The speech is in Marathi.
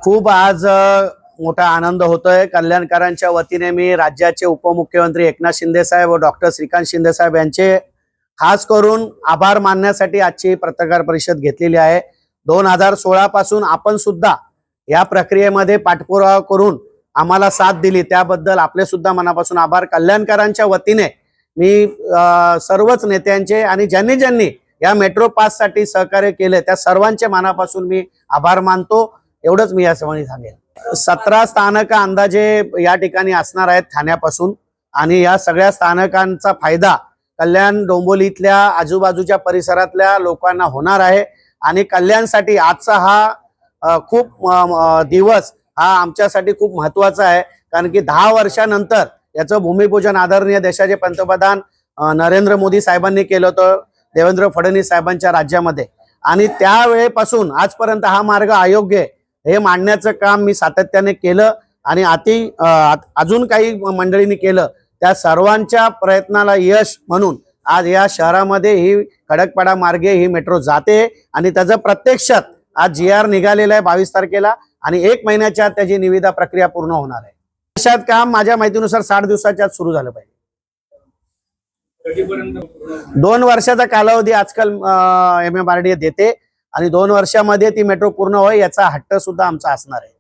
खूप आज मोठा आनंद होतोय। कल्याणकरांच्या वतीने मी राज्याचे उपमुख्यमंत्री एकनाथ शिंदे साहेब व डॉक्टर श्रीकांत शिंदे साहेब यांचे खास करून आभार मानण्यासाठी आजची पत्रकार परिषद घेतलेली आहे। 2016 पासून आपण सुद्धा या प्रक्रियेमध्ये पाठपुरावा करून आम्हाला साथ दिली, त्याबद्दल आपले सुद्धा मनापासून आभार। कल्याणकरांच्या वतीने मी सर्वच नेत्यांचे आणि ज्यांनी ज्यांनी या मेट्रो पास साठी सहकार्य केले त्या सर्वांचे मनापासून मी आभार मानतो। एवढंच मी या समोर सांगेन। 17 स्थानक अंदाजे या ठिकाणी असणार आहेत ठाण्यापासून, आणि या सगळ्या स्थानकांचा फायदा कल्याण डोंबिवलीतल्या आजूबाजूच्या परिसरातल्या लोकांना होणार आहे। आणि कल्याणसाठी आजचा हा खूप दिवस हा आमच्यासाठी खूप महत्त्वाचा आहे, कारण की 10 वर्षानंतर याचं भूमिपूजन आदरणीय देशाचे पंतप्रधान नरेंद्र मोदी साहेबांनी केलं होतं देवेंद्र फडणवीस साहेबांच्या राज्यामध्ये, आणि त्यावेळेपासून आजपर्यंत हा मार्ग अयोग्य आहे हे मांडण्याचं काम मी सातत्याने केलं, आणि अजून काही मंडळींनी केलं। त्या सर्वांच्या प्रयत्नाला यश म्हणून आज या शहरामध्ये ही खडकपाडा मार्गे ही मेट्रो जाते, आणि त्याचं प्रत्यक्षात आज GR निघालेला आहे 22 तारखेला, आणि 1 महिन्याच्या आत त्याची निविदा प्रक्रिया पूर्ण होणार आहे। अशात काम माझ्या माहितीनुसार 60 दिवसाच्या आत सुरू झालं पाहिजे। 2 वर्षाचा कालावधी आजकाल MMRDA देते, आणि 2 वर्षामध्ये ती मेट्रो पूर्ण होईल याचा हट्ट सुद्धा आमचा असणार आहे।